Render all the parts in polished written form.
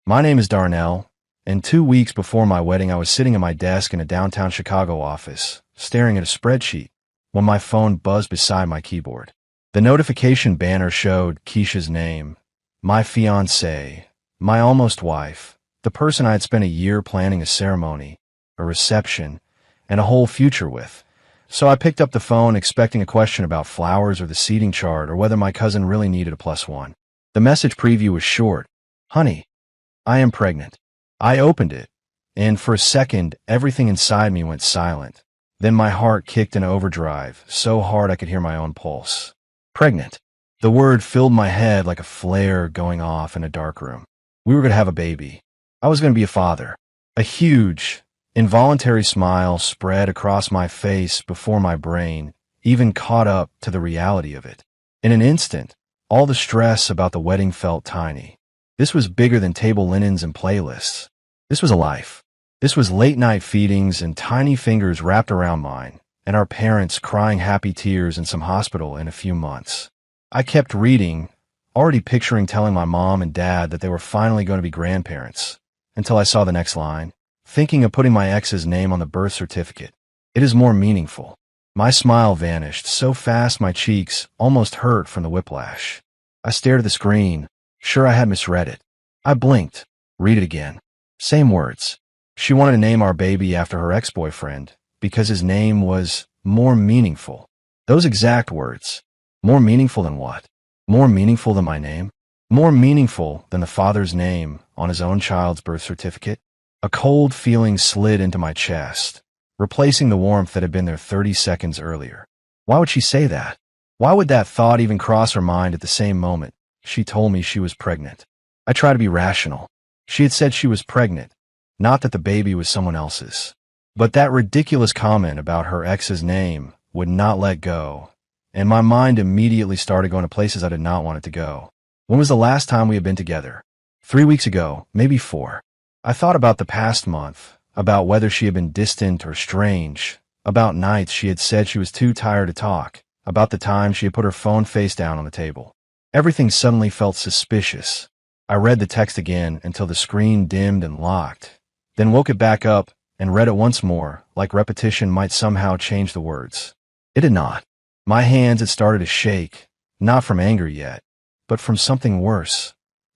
My name is Darnell, and 2 weeks before my wedding I was sitting at my desk in a downtown Chicago office, staring at a spreadsheet, when my phone buzzed beside my keyboard. The notification banner showed Keisha's name, my fiancée, my almost wife, the person I had spent a year planning a ceremony, a reception, and a whole future with. So I picked up the phone expecting a question about flowers or the seating chart or whether my cousin really needed a +1. The message preview was short. Honey, I am pregnant. I opened it, and for a second, everything inside me went silent. Then my heart kicked in overdrive, so hard I could hear my own pulse. Pregnant. The word filled my head like a flare going off in a dark room. We were going to have a baby. I was going to be a father. A huge, involuntary smile spread across my face before my brain even caught up to the reality of it. In an instant, all the stress about the wedding felt tiny. This was bigger than table linens and playlists. This was a life. This was late-night feedings and tiny fingers wrapped around mine, and our parents crying happy tears in some hospital in a few months. I kept reading, already picturing telling my mom and dad that they were finally going to be grandparents, until I saw the next line, thinking of putting my ex's name on the birth certificate. It is more meaningful. My smile vanished so fast my cheeks almost hurt from the whiplash. I stared at the screen, sure I had misread it. I blinked. Read it again. Same words. She wanted to name our baby after her ex-boyfriend because his name was more meaningful. Those exact words. More meaningful than what? More meaningful than my name? More meaningful than the father's name on his own child's birth certificate? A cold feeling slid into my chest, replacing the warmth that had been there 30 seconds earlier. Why would she say that? Why would that thought even cross her mind at the same moment she told me she was pregnant? I tried to be rational. She had said she was pregnant, not that the baby was someone else's. But that ridiculous comment about her ex's name would not let go, and my mind immediately started going to places I did not want it to go. When was the last time we had been together? 3 weeks ago, maybe 4. I thought about the past month, about whether she had been distant or strange, about nights she had said she was too tired to talk, about the time she had put her phone face down on the table. Everything suddenly felt suspicious. I read the text again until the screen dimmed and locked, then woke it back up and read it once more, like repetition might somehow change the words. It did not. My hands had started to shake, not from anger yet, but from something worse.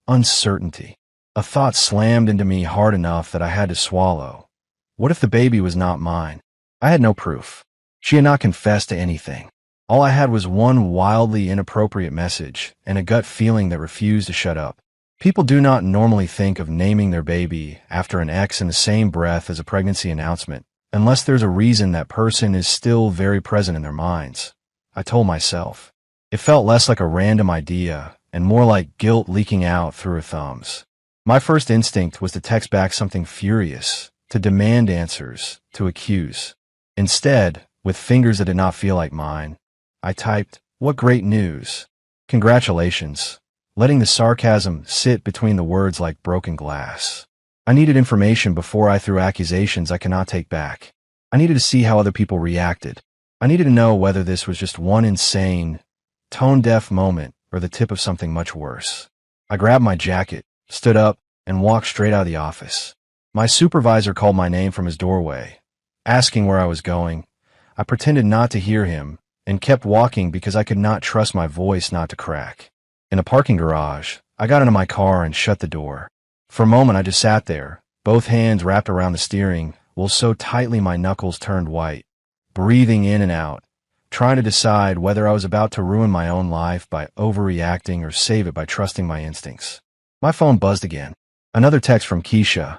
Uncertainty. A thought slammed into me hard enough that I had to swallow. What if the baby was not mine? I had no proof. She had not confessed to anything. All I had was one wildly inappropriate message and a gut feeling that refused to shut up. People do not normally think of naming their baby after an ex in the same breath as a pregnancy announcement, unless there's a reason that person is still very present in their minds. I told myself. It felt less like a random idea and more like guilt leaking out through her thumbs. My first instinct was to text back something furious, to demand answers, to accuse. Instead, with fingers that did not feel like mine, I typed, "What great news. Congratulations," letting the sarcasm sit between the words like broken glass. I needed information before I threw accusations I cannot take back. I needed to see how other people reacted. I needed to know whether this was just one insane, tone-deaf moment or the tip of something much worse. I grabbed my jacket, stood up, and walked straight out of the office. My supervisor called my name from his doorway, asking where I was going. I pretended not to hear him and kept walking because I could not trust my voice not to crack. In a parking garage, I got into my car and shut the door. For a moment I just sat there, both hands wrapped around the steering wheel so tightly my knuckles turned white, breathing in and out, trying to decide whether I was about to ruin my own life by overreacting or save it by trusting my instincts. My phone buzzed again. Another text from Keisha.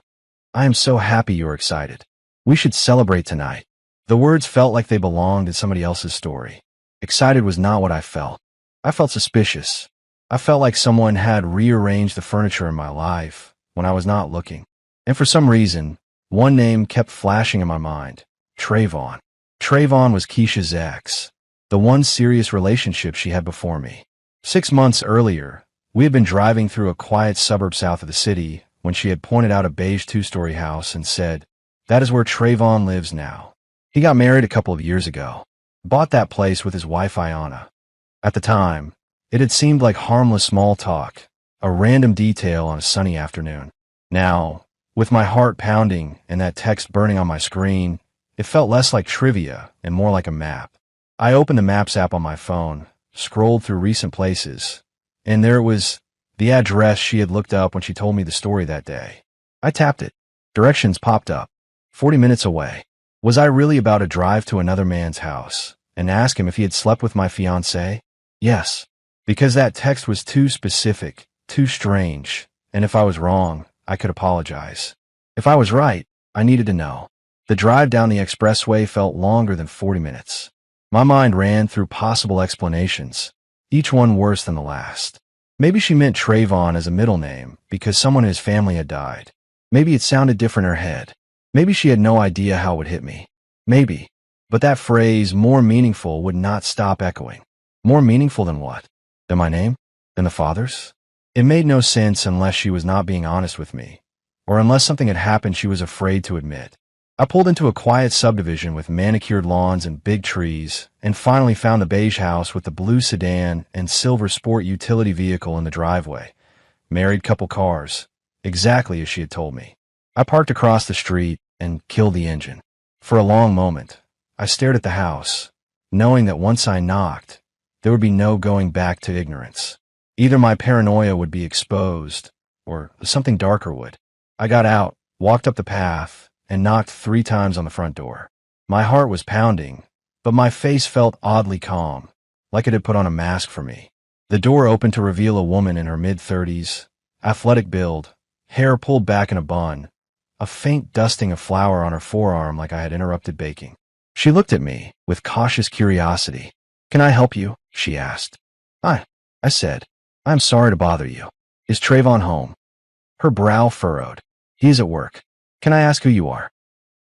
"I am so happy you are excited. We should celebrate tonight." The words felt like they belonged in somebody else's story. Excited was not what I felt. I felt suspicious. I felt like someone had rearranged the furniture in my life when I was not looking. And for some reason, one name kept flashing in my mind. Trayvon. Trayvon was Keisha's ex, the one serious relationship she had before me. 6 months earlier, we had been driving through a quiet suburb south of the city when she had pointed out a beige 2-story house and said, "That is where Trayvon lives now." He got married a couple of years ago, bought that place with his wife Ayanna. At the time, it had seemed like harmless small talk, a random detail on a sunny afternoon. Now, with my heart pounding and that text burning on my screen, it felt less like trivia and more like a map. I opened the Maps app on my phone, scrolled through recent places, and there it was, the address she had looked up when she told me the story that day. I tapped it. Directions popped up. 40 minutes away. Was I really about to drive to another man's house and ask him if he had slept with my fiancée? Yes, because that text was too specific, too strange, and if I was wrong, I could apologize. If I was right, I needed to know. The drive down the expressway felt longer than 40 minutes. My mind ran through possible explanations, each one worse than the last. Maybe she meant Trayvon as a middle name because someone in his family had died. Maybe it sounded different in her head. Maybe she had no idea how it would hit me. Maybe. But that phrase, more meaningful, would not stop echoing. More meaningful than what? Than my name? Than the father's? It made no sense unless she was not being honest with me, or unless something had happened she was afraid to admit. I pulled into a quiet subdivision with manicured lawns and big trees, and finally found the beige house with the blue sedan and silver sport utility vehicle in the driveway. Married couple cars. Exactly as she had told me. I parked across the street and killed the engine. For a long moment, I stared at the house, knowing that once I knocked, there would be no going back to ignorance. Either my paranoia would be exposed, or something darker would. I got out, walked up the path, and knocked 3 times on the front door. My heart was pounding, but my face felt oddly calm, like it had put on a mask for me. The door opened to reveal a woman in her mid-30s, athletic build, hair pulled back in a bun, a faint dusting of flour on her forearm like I had interrupted baking. She looked at me with cautious curiosity. "Can I help you?" she asked. I said. "I'm sorry to bother you. Is Trayvon home?" Her brow furrowed. "He's at work. Can I ask who you are?"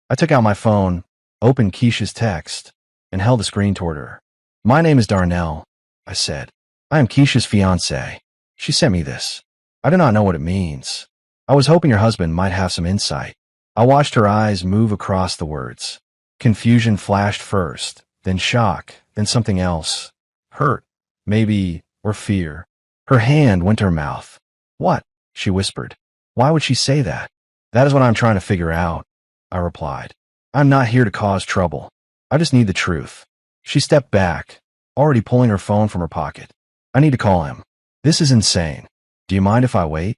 I took out my phone, opened Keisha's text, and held the screen toward her. "My name is Darnell," I said. "I am Keisha's fiancée. She sent me this. I do not know what it means. I was hoping your husband might have some insight." I watched her eyes move across the words. Confusion flashed first, then shock, then something else. Hurt, maybe, or fear. Her hand went to her mouth. "What?" she whispered. "Why would she say that?" "That is what I'm trying to figure out," I replied. "I'm not here to cause trouble. I just need the truth." She stepped back, already pulling her phone from her pocket. "I need to call him. This is insane. Do you mind if I wait?"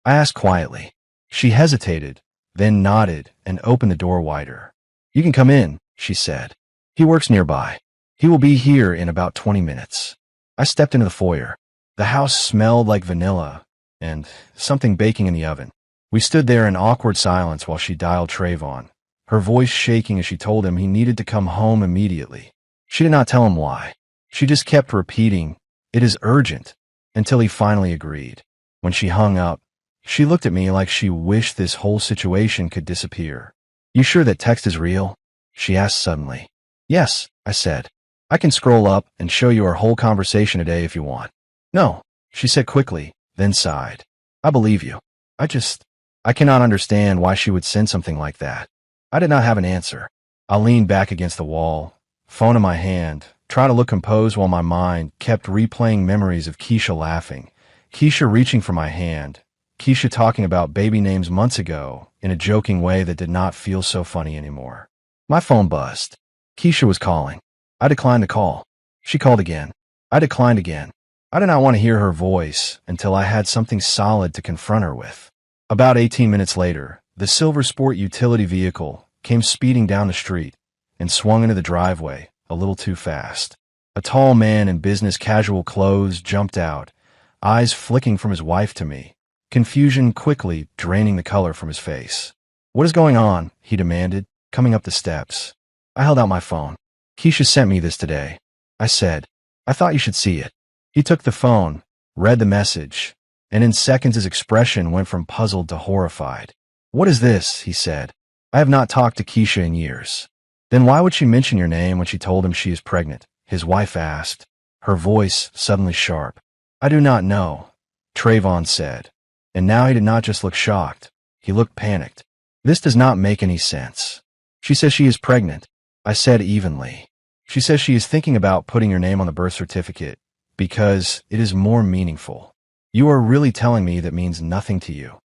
I asked quietly. She hesitated, then nodded and opened the door wider. "You can come in," she said. "He works nearby. He will be here in about 20 minutes. I stepped into the foyer. The house smelled like vanilla and something baking in the oven. We stood there in awkward silence while she dialed Trayvon, her voice shaking as she told him he needed to come home immediately. She did not tell him why. She just kept repeating, "It is urgent," until he finally agreed. When she hung up, she looked at me like she wished this whole situation could disappear. "You sure that text is real?" she asked suddenly. "Yes," I said. "I can scroll up and show you our whole conversation today if you want." "No," she said quickly, then sighed. "I believe you. I cannot understand why she would send something like that." I did not have an answer. I leaned back against the wall, phone in my hand, trying to look composed while my mind kept replaying memories of Keisha laughing, Keisha reaching for my hand, Keisha talking about baby names months ago in a joking way that did not feel so funny anymore. My phone buzzed. Keisha was calling. I declined the call. She called again. I declined again. I did not want to hear her voice until I had something solid to confront her with. About 18 minutes later, the silver sport utility vehicle came speeding down the street and swung into the driveway a little too fast. A tall man in business casual clothes jumped out, eyes flicking from his wife to me, confusion quickly draining the color from his face. "What is going on?" he demanded, coming up the steps. I held out my phone. "Keisha sent me this today," I said. "I thought you should see it." He took the phone, read the message, and in seconds his expression went from puzzled to horrified. "What is this?" he said. "I have not talked to Keisha in years." "Then why would she mention your name when she told him she is pregnant?" his wife asked, her voice suddenly sharp. "I do not know," Trayvon said, and now he did not just look shocked, he looked panicked. "This does not make any sense." "She says she is pregnant," I said evenly. "She says she is thinking about putting your name on the birth certificate because it is more meaningful." "You are really telling me that means nothing to you?"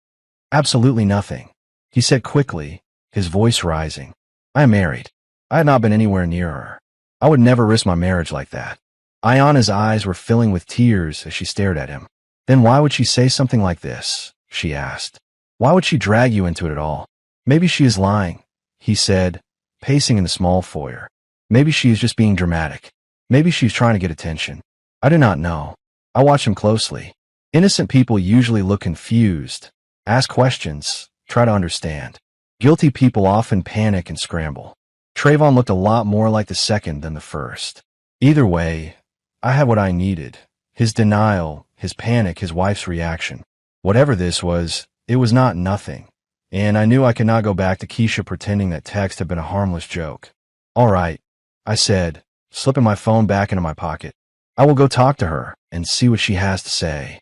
Absolutely nothing, he said quickly, his voice rising. I am married. I had not been anywhere near her. I would never risk my marriage like that. Ayana's eyes were filling with tears as she stared at him. Then why would she say something like this? She asked. Why would she drag you into it at all? Maybe she is lying, he said, pacing in the small foyer. Maybe she is just being dramatic. Maybe she's trying to get attention. I do not know. I watched him closely. Innocent people usually look confused, ask questions, try to understand. Guilty people often panic and scramble. Trayvon looked a lot more like the second than the first. Either way, I had what I needed. His denial, his panic, his wife's reaction. Whatever this was, it was not nothing. And I knew I could not go back to Keisha pretending that text had been a harmless joke. All right, I said, slipping my phone back into my pocket. I will go talk to her and see what she has to say.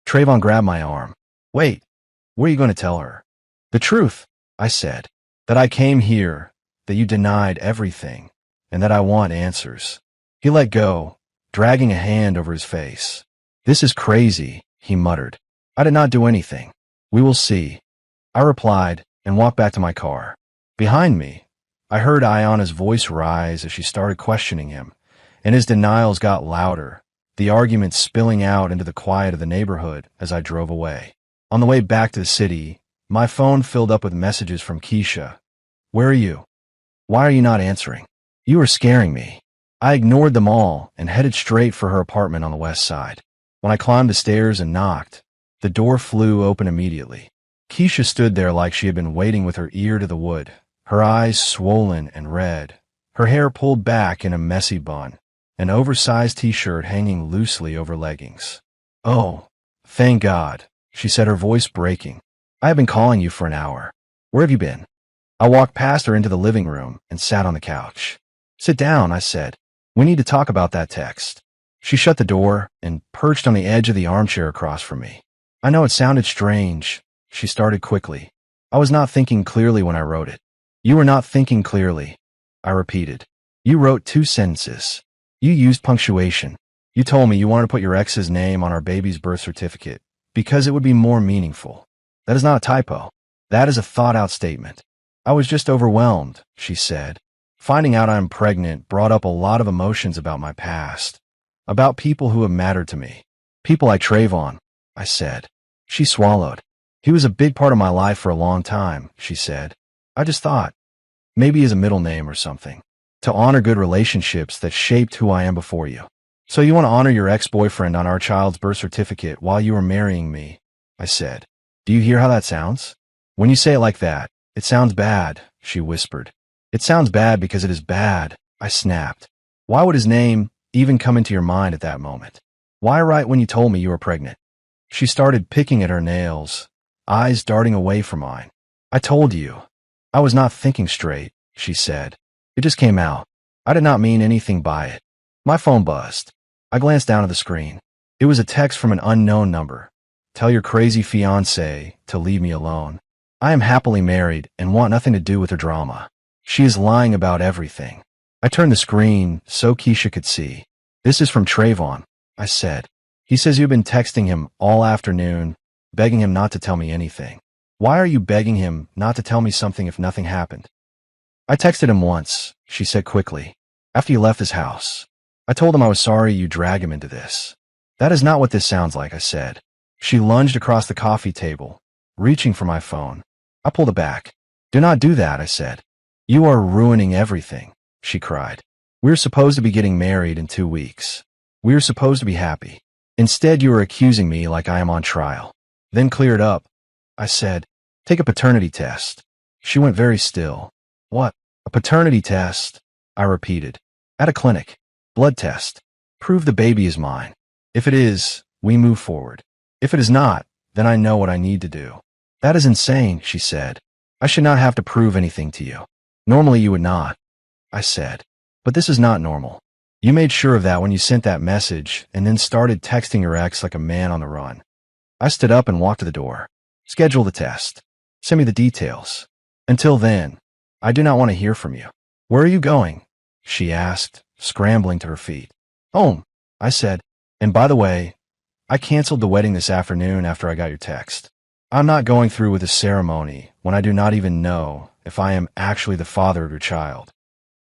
Trayvon grabbed my arm. Wait, what are you going to tell her? The truth, I said. That I came here, that you denied everything, and that I want answers. He let go, dragging a hand over his face. This is crazy, he muttered. I did not do anything. We will see. I replied and walked back to my car. Behind me, I heard Ayana's voice rise as she started questioning him, and his denials got louder, the argument spilling out into the quiet of the neighborhood as I drove away. On the way back to the city, my phone filled up with messages from Keisha. Where are you? Why are you not answering? You are scaring me. I ignored them all and headed straight for her apartment on the west side. When I climbed the stairs and knocked, the door flew open immediately. Keisha stood there like she had been waiting with her ear to the wood, her eyes swollen and red, her hair pulled back in a messy bun, an oversized t-shirt hanging loosely over leggings. Oh, thank God, she said, her voice breaking. I have been calling you for an hour. Where have you been? I walked past her into the living room and sat on the couch. Sit down, I said. We need to talk about that text. She shut the door and perched on the edge of the armchair across from me. I know it sounded strange, she started quickly. I was not thinking clearly when I wrote it. You were not thinking clearly, I repeated. You wrote 2 sentences. You used punctuation. You told me you wanted to put your ex's name on our baby's birth certificate because it would be more meaningful. That is not a typo. That is a thought-out statement. I was just overwhelmed, she said. Finding out I'm pregnant brought up a lot of emotions about my past, about people who have mattered to me. People like Trayvon, I said. She swallowed. He was a big part of my life for a long time, she said. I just thought, maybe as a middle name or something, to honor good relationships that shaped who I am before you. So you want to honor your ex-boyfriend on our child's birth certificate while you were marrying me, I said. Do you hear how that sounds? When you say it like that, it sounds bad, she whispered. It sounds bad because it is bad, I snapped. Why would his name even come into your mind at that moment? Why right when you told me you were pregnant? She started picking at her nails, eyes darting away from mine. I told you. I was not thinking straight, she said. It just came out. I did not mean anything by it. My phone buzzed. I glanced down at the screen. It was a text from an unknown number. Tell your crazy fiancée to leave me alone. I am happily married and want nothing to do with her drama. She is lying about everything. I turned the screen so Keisha could see. This is from Trayvon, I said. He says you've been texting him all afternoon, begging him not to tell me anything. Why are you begging him not to tell me something if nothing happened? I texted him once, she said quickly, after you left his house. I told him I was sorry you dragged him into this. That is not what this sounds like, I said. She lunged across the coffee table, reaching for my phone. I pulled it back. Do not do that, I said. You are ruining everything, she cried. We're supposed to be getting married in 2 weeks. We're supposed to be happy. Instead, you are accusing me like I am on trial. Then clear it up, I said. Take a paternity test. She went very still. What? A paternity test? I repeated. At a clinic. Blood test. Prove the baby is mine. If it is, we move forward. If it is not, then I know what I need to do. That is insane, she said. I should not have to prove anything to you. Normally you would not, I said. But this is not normal. You made sure of that when you sent that message and then started texting your ex like a man on the run. I stood up and walked to the door. Schedule the test. Send me the details. Until then, I do not want to hear from you. Where are you going? She asked, scrambling to her feet. Home, I said. And by the way, I canceled the wedding this afternoon after I got your text. I'm not going through with a ceremony when I do not even know if I am actually the father of your child.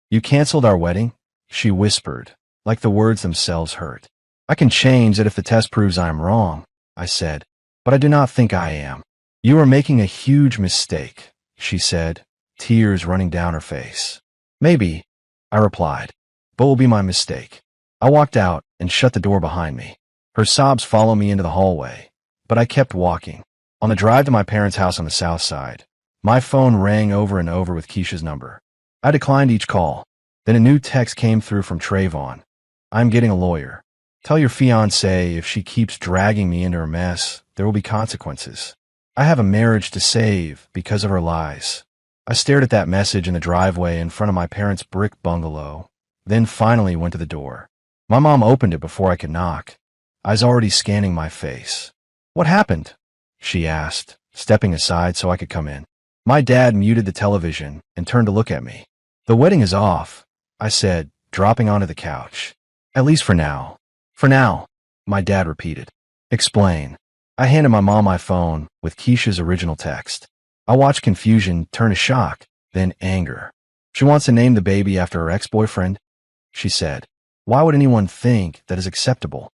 You canceled our wedding? She whispered, like the words themselves hurt. I can change that if the test proves I am wrong, I said, but I do not think I am. You are making a huge mistake, she said, tears running down her face. Maybe, I replied, but will be my mistake. I walked out and shut the door behind me. Her sobs followed me into the hallway, but I kept walking. On the drive to my parents' house on the south side, my phone rang over and over with Keisha's number. I declined each call. Then a new text came through from Trayvon. I'm getting a lawyer. Tell your fiancée if she keeps dragging me into her mess, there will be consequences. I have a marriage to save because of her lies. I stared at that message in the driveway in front of my parents' brick bungalow, then finally went to the door. My mom opened it before I could knock, eyes already scanning my face. What happened? She asked, stepping aside so I could come in. My dad muted the television and turned to look at me. The wedding is off, I said, dropping onto the couch. At least for now. For now, my dad repeated. Explain. I handed my mom my phone with Keisha's original text. I watched confusion turn to shock, then anger. She wants to name the baby after her ex-boyfriend, she said. Why would anyone think that is acceptable?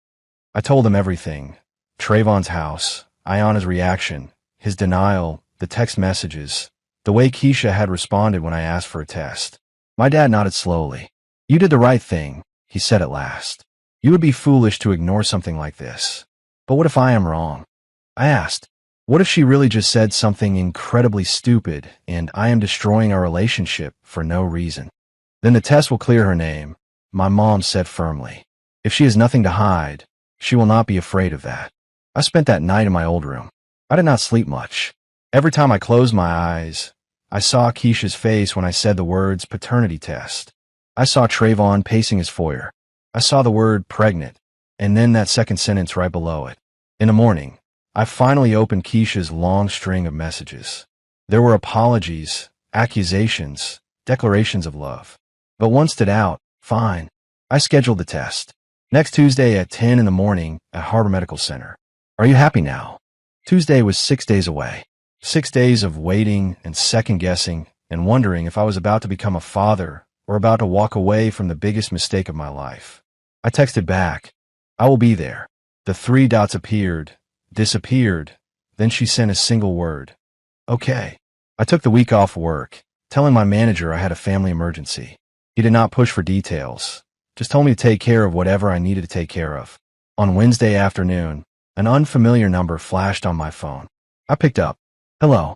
I told him everything. Trayvon's house, Ayana's reaction, his denial, the text messages, the way Keisha had responded when I asked for a test. My dad nodded slowly. You did the right thing, he said at last. You would be foolish to ignore something like this. But what if I am wrong? I asked. What if she really just said something incredibly stupid and I am destroying our relationship for no reason? Then the test will clear her name, my mom said firmly. If she has nothing to hide, she will not be afraid of that. I spent that night in my old room. I did not sleep much. Every time I closed my eyes, I saw Keisha's face when I said the words paternity test. I saw Trayvon pacing his foyer. I saw the word pregnant, and then that second sentence right below it. In the morning, I finally opened Keisha's long string of messages. There were apologies, accusations, declarations of love. But one stood out, fine. I scheduled the test. Next Tuesday at 10 in the morning at Harbor Medical Center. Are you happy now? Tuesday was 6 days away. 6 days of waiting and second-guessing and wondering if I was about to become a father or about to walk away from the biggest mistake of my life. I texted back, I will be there. The 3 dots appeared, disappeared, then she sent a single word. Okay. I took the week off work, telling my manager I had a family emergency. He did not push for details, just told me to take care of whatever I needed to take care of. On Wednesday afternoon, an unfamiliar number flashed on my phone. I picked up. Hello.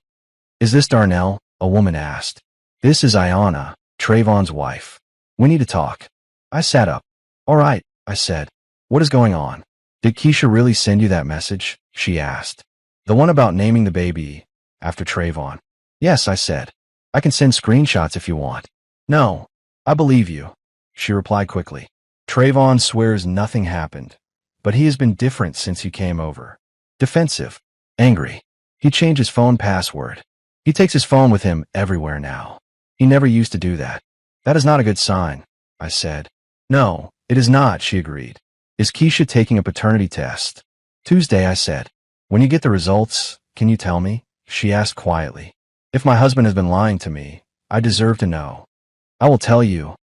Is this Darnell? A woman asked. This is Ayana, Trayvon's wife. We need to talk. I sat up. All right, I said. What is going on? Did Keisha really send you that message? She asked. The one about naming the baby after Trayvon. Yes, I said. I can send screenshots if you want. No, I believe you, she replied quickly. Trayvon swears nothing happened, but he has been different since he came over. Defensive, angry. He changed his phone password. He takes his phone with him everywhere now. He never used to do that. That is not a good sign, I said. No, it is not, she agreed. Is Keisha taking a paternity test? Tuesday, I said. When you get the results, can you tell me? She asked quietly. If my husband has been lying to me, I deserve to know. I will tell you,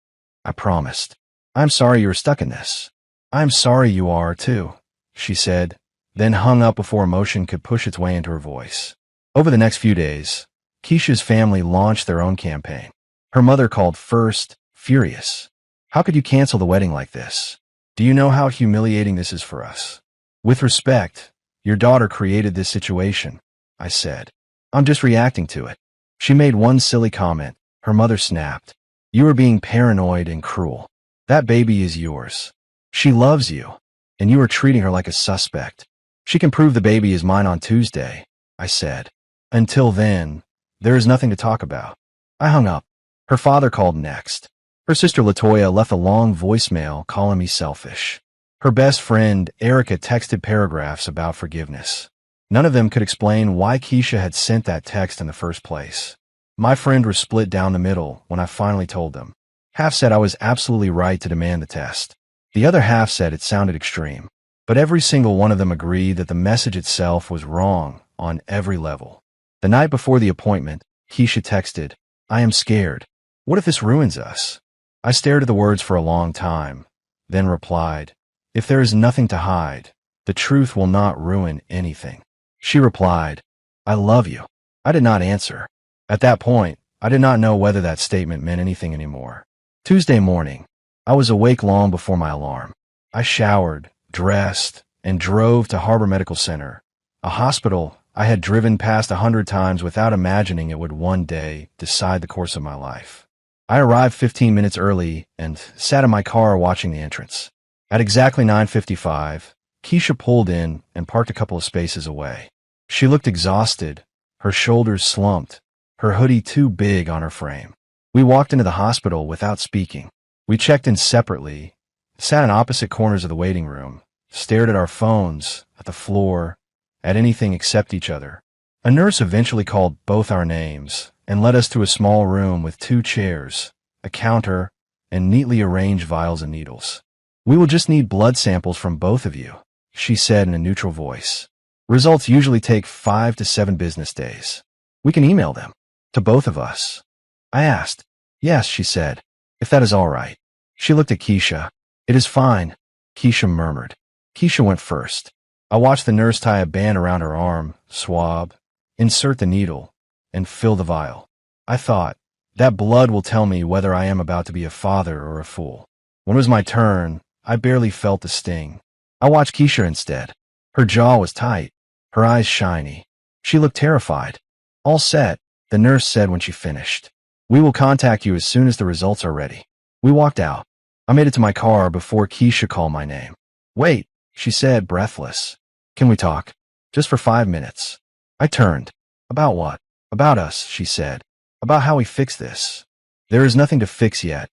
I promised. I'm sorry you are stuck in this. I'm sorry you are, too, she said, then hung up before emotion could push its way into her voice. Over the next few days, Keisha's family launched their own campaign. Her mother called first, furious. How could you cancel the wedding like this? Do you know how humiliating this is for us? With respect, your daughter created this situation, I said. I'm just reacting to it. She made one silly comment. Her mother snapped. You are being paranoid and cruel. That baby is yours. She loves you, and you are treating her like a suspect. She can prove the baby is mine on Tuesday, I said. Until then, there is nothing to talk about. I hung up. Her father called next. Her sister Latoya left a long voicemail calling me selfish. Her best friend, Erica, texted paragraphs about forgiveness. None of them could explain why Keisha had sent that text in the first place. My friend was split down the middle when I finally told them. Half said I was absolutely right to demand the test. The other half said it sounded extreme. But every single one of them agreed that the message itself was wrong on every level. The night before the appointment, Keisha texted, "I am scared. What if this ruins us?" I stared at the words for a long time, then replied, "If there is nothing to hide, the truth will not ruin anything." She replied, "I love you." I did not answer. At that point, I did not know whether that statement meant anything anymore. Tuesday morning, I was awake long before my alarm. I showered, dressed, and drove to Harbor Medical Center, a hospital I had driven past 100 times without imagining it would one day decide the course of my life. I arrived 15 minutes early and sat in my car watching the entrance. At exactly 9:55, Keisha pulled in and parked a couple of spaces away. She looked exhausted, her shoulders slumped, her hoodie too big on her frame. We walked into the hospital without speaking. We checked in separately, sat in opposite corners of the waiting room, stared at our phones, at the floor, at anything except each other. A nurse eventually called both our names and led us to a small room with 2 chairs, a counter, and neatly arranged vials and needles. "We will just need blood samples from both of you," she said in a neutral voice. "Results usually take 5 to 7 business days. We can email them to both of us." I asked. "Yes," she said, "if that is all right." She looked at Keisha. "It is fine," Keisha murmured. Keisha went first. I watched the nurse tie a band around her arm, swab, insert the needle, and fill the vial. I thought, that blood will tell me whether I am about to be a father or a fool. When it was my turn, I barely felt the sting. I watched Keisha instead. Her jaw was tight, her eyes shiny. She looked terrified. "All set," the nurse said when she finished. "We will contact you as soon as the results are ready." We walked out. I made it to my car before Keisha called my name. "Wait," she said, breathless. "Can we talk? Just for 5 minutes." I turned. "About what?" "About us," she said. "About how we fix this." "There is nothing to fix yet,"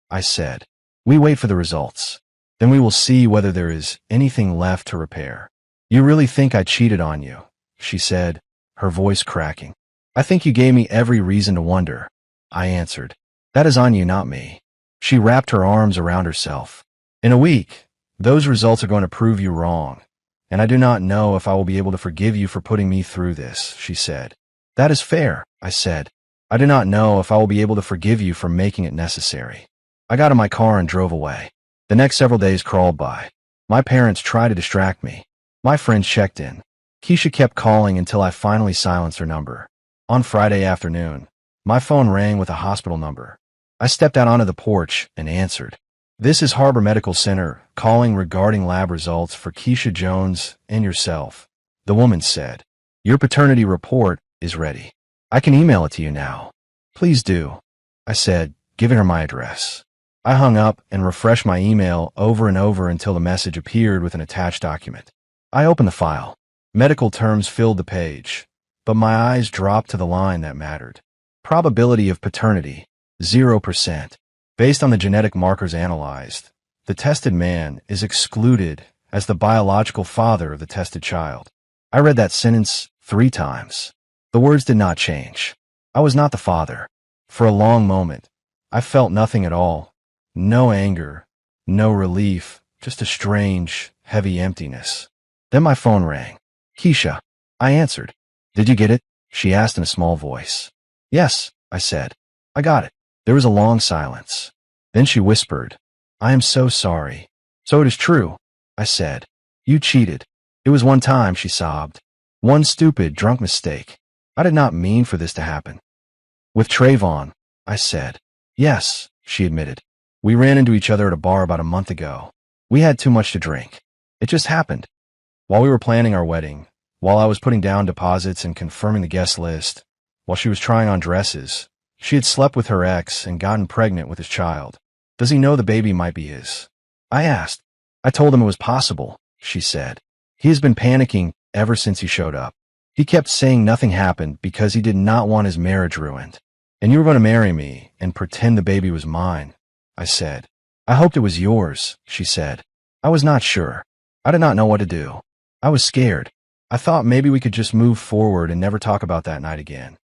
I said. "We wait for the results. Then we will see whether there is anything left to repair." "You really think I cheated on you?" she said, her voice cracking. "I think you gave me every reason to wonder," I answered. "That is on you, not me." She wrapped her arms around herself. "In a week, those results are going to prove you wrong, and I do not know if I will be able to forgive you for putting me through this," she said. "That is fair," I said. "I do not know if I will be able to forgive you for making it necessary." I got in my car and drove away. The next several days crawled by. My parents tried to distract me. My friends checked in. Keisha kept calling until I finally silenced her number. On Friday afternoon, my phone rang with a hospital number. I stepped out onto the porch and answered. "This is Harbor Medical Center, calling regarding lab results for Keisha Jones and yourself," the woman said. "Your paternity report is ready. I can email it to you now." "Please do," I said, giving her my address. I hung up and refreshed my email over and over until the message appeared with an attached document. I opened the file. Medical terms filled the page, but my eyes dropped to the line that mattered. Probability of paternity, 0%. Based on the genetic markers analyzed, the tested man is excluded as the biological father of the tested child. I read that sentence 3 times. The words did not change. I was not the father. For a long moment, I felt nothing at all. No anger, no relief, just a strange, heavy emptiness. Then my phone rang. "Keisha," I answered. "Did you get it?" she asked in a small voice. "Yes," I said. "I got it." There was a long silence. Then she whispered, "I am so sorry." "So it is true," I said. "You cheated." "It was one time," she sobbed. "One stupid, drunk mistake. I did not mean for this to happen." "With Trayvon," I said. "Yes," she admitted. "We ran into each other at a bar about a month ago. We had too much to drink. It just happened. While we were planning our wedding, while I was putting down deposits and confirming the guest list, while she was trying on dresses, she had slept with her ex and gotten pregnant with his child. Does he know the baby might be his?" I asked. "I told him it was possible," she said. "He has been panicking ever since he showed up. He kept saying nothing happened because he did not want his marriage ruined. And you were going to marry me and pretend the baby was mine," I said. "I hoped it was yours," she said. I was not sure. I did not know what to do. I was scared. I thought maybe we could just move forward and never talk about that night again.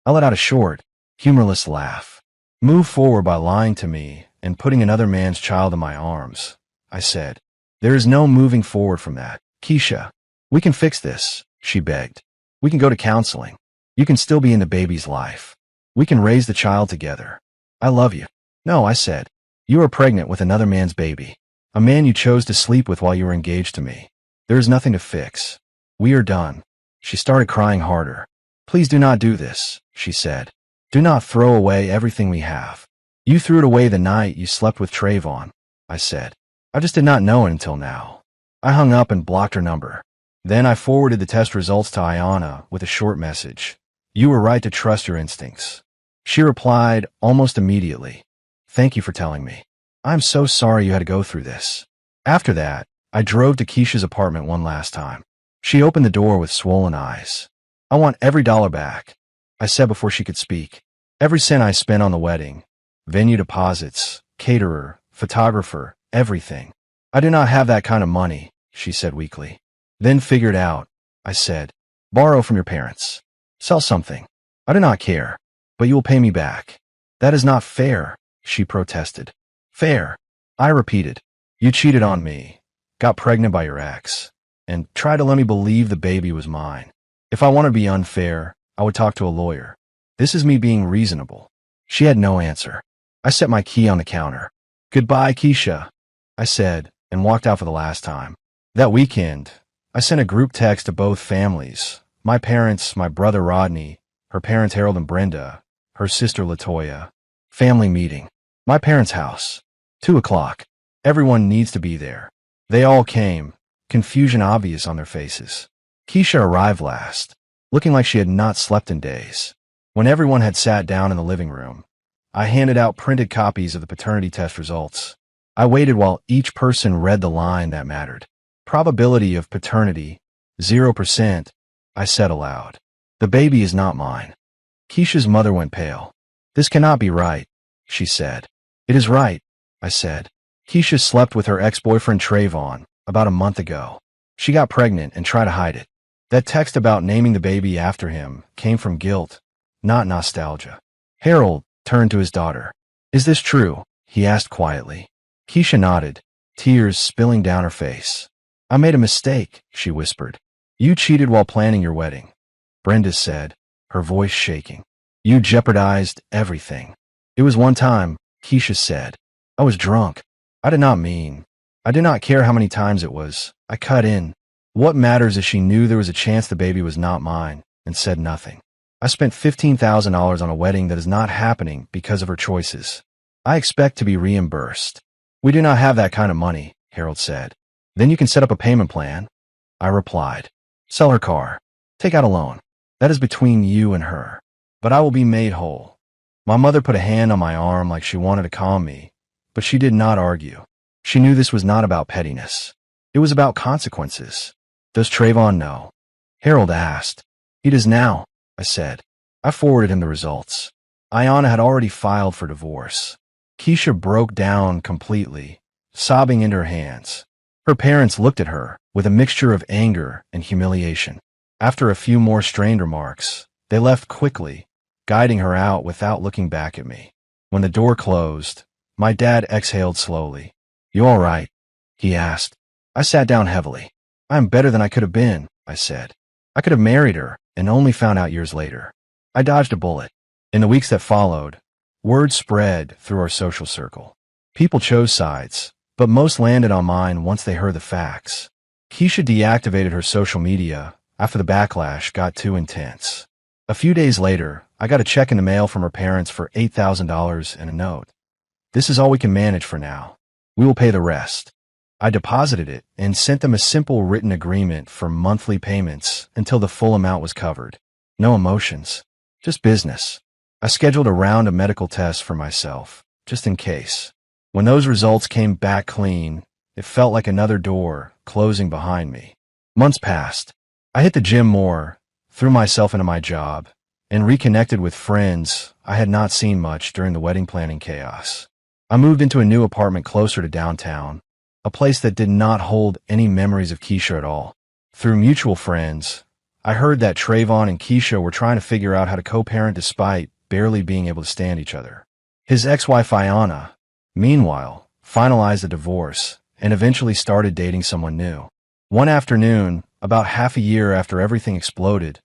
I let out a short, humorless laugh. "Move forward by lying to me and putting another man's child in my arms," I said. "There is no moving forward from that. Keisha, we can fix this," she begged. We can go to counseling. You can still be in the baby's life. We can raise the child together. I love you. No, I said. You are pregnant with another man's baby. A man you chose to sleep with while you were engaged to me. There is nothing to fix. We are done. She started crying harder. Please do not do this, she said. Do not throw away everything we have. You threw it away the night you slept with Trayvon, I said. I just did not know it until now. I hung up and blocked her number. Then I forwarded the test results to Ayanna with a short message. You were right to trust your instincts. She replied almost immediately. Thank you for telling me. I'm so sorry you had to go through this. After that, I drove to Keisha's apartment one last time. She opened the door with swollen eyes. I want every dollar back, I said before she could speak. Every cent I spent on the wedding, venue deposits, caterer, photographer, everything. I do not have that kind of money, she said weakly. Then figure it out, I said. Borrow from your parents. Sell something. I do not care, but you will pay me back. That is not fair, she protested. Fair, I repeated. You cheated on me, got pregnant by your ex, and tried to let me believe the baby was mine. If I wanted to be unfair, I would talk to a lawyer. This is me being reasonable. She had no answer. I set my key on the counter. Goodbye, Keisha, I said, and walked out for the last time. That weekend, I sent a group text to both families. My parents, my brother Rodney, her parents Harold and Brenda, her sister Latoya. Family meeting. My parents' house. 2 o'clock. Everyone needs to be there. They all came, confusion obvious on their faces. Keisha arrived last, looking like she had not slept in days. When everyone had sat down in the living room, I handed out printed copies of the paternity test results. I waited while each person read the line that mattered. Probability of paternity, 0%, I said aloud. The baby is not mine. Keisha's mother went pale. This cannot be right, she said. It is right, I said. Keisha slept with her ex-boyfriend Trayvon about a month ago. She got pregnant and tried to hide it. That text about naming the baby after him came from guilt, not nostalgia. Harold turned to his daughter. Is this true? He asked quietly. Keisha nodded, tears spilling down her face. I made a mistake, she whispered. You cheated while planning your wedding, Brenda said, her voice shaking. You jeopardized everything. It was one time, Keisha said. I was drunk. I did not care how many times it was. I cut in. What matters is she knew there was a chance the baby was not mine, and said nothing. I spent $15,000 on a wedding that is not happening because of her choices. I expect to be reimbursed. We do not have that kind of money, Harold said. Then you can set up a payment plan, I replied. Sell her car. Take out a loan. That is between you and her. But I will be made whole. My mother put a hand on my arm like she wanted to calm me, but she did not argue. She knew this was not about pettiness. It was about consequences. Does Trayvon know? Harold asked. He does now, I said. I forwarded him the results. Ayanna had already filed for divorce. Keisha broke down completely, sobbing into her hands. Her parents looked at her with a mixture of anger and humiliation. After a few more strained remarks, they left quickly, guiding her out without looking back at me. When the door closed, my dad exhaled slowly. You all right? He asked. I sat down heavily. I am better than I could have been, I said. I could have married her and only found out years later. I dodged a bullet. In the weeks that followed, word spread through our social circle. People chose sides, but most landed on mine once they heard the facts. Keisha deactivated her social media after the backlash got too intense. A few days later, I got a check in the mail from her parents for $8,000 and a note. This is all we can manage for now. We will pay the rest. I deposited it and sent them a simple written agreement for monthly payments until the full amount was covered. No emotions, just business. I scheduled a round of medical tests for myself, just in case. When those results came back clean, it felt like another door closing behind me. Months passed. I hit the gym more, threw myself into my job, and reconnected with friends I had not seen much during the wedding planning chaos. I moved into a new apartment closer to downtown, a place that did not hold any memories of Keisha at all. Through mutual friends, I heard that Trayvon and Keisha were trying to figure out how to co-parent despite barely being able to stand each other. His ex-wife Ayanna, meanwhile, finalized a divorce and eventually started dating someone new. One afternoon, about half a year after everything exploded,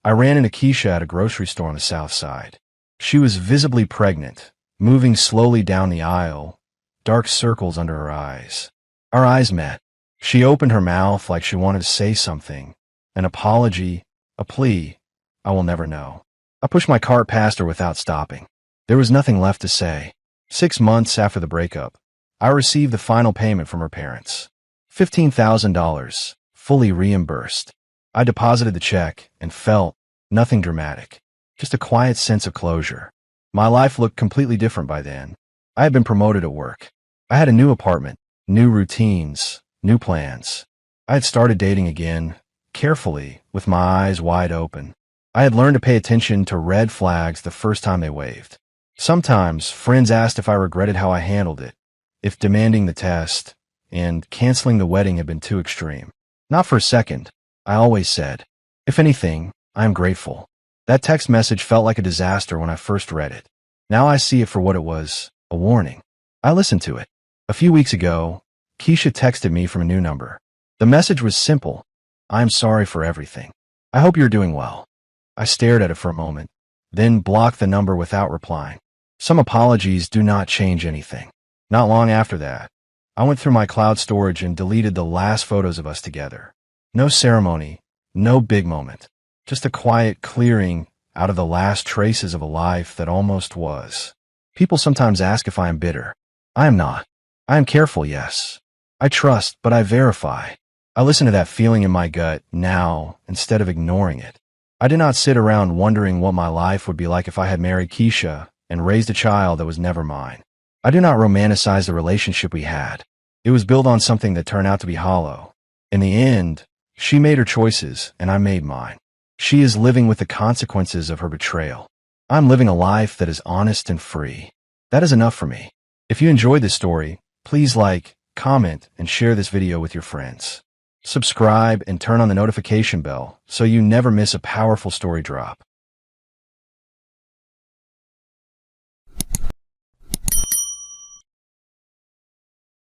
I ran into Keisha at a grocery store on the south side. She was visibly pregnant, moving slowly down the aisle, dark circles under her eyes. Our eyes met. She opened her mouth like she wanted to say something, an apology, a plea. I will never know. I pushed my cart past her without stopping. There was nothing left to say. 6 months after the breakup, I received the final payment from her parents. $15,000, fully reimbursed. I deposited the check and felt nothing dramatic, just a quiet sense of closure. My life looked completely different by then. I had been promoted at work. I had a new apartment, new routines, new plans. I had started dating again, carefully, with my eyes wide open. I had learned to pay attention to red flags the first time they waved. Sometimes, friends asked if I regretted how I handled it, if demanding the test and canceling the wedding had been too extreme. Not for a second. I always said, if anything, I am grateful. That text message felt like a disaster when I first read it. Now I see it for what it was, a warning. I listened to it. A few weeks ago, Keisha texted me from a new number. The message was simple. I am sorry for everything. I hope you're doing well. I stared at it for a moment, then blocked the number without replying. Some apologies do not change anything. Not long after that, I went through my cloud storage and deleted the last photos of us together. No ceremony, no big moment, just a quiet clearing out of the last traces of a life that almost was. People sometimes ask if I am bitter. I am not. I am careful, yes. I trust, but I verify. I listen to that feeling in my gut now instead of ignoring it. I did not sit around wondering what my life would be like if I had married Keisha and raised a child that was never mine. I do not romanticize the relationship we had. It was built on something that turned out to be hollow. In the end, she made her choices and I made mine. She is living with the consequences of her betrayal. I'm living a life that is honest and free. That is enough for me. If you enjoyed this story, please like, comment, and share this video with your friends. Subscribe and turn on the notification bell so you never miss a powerful story drop.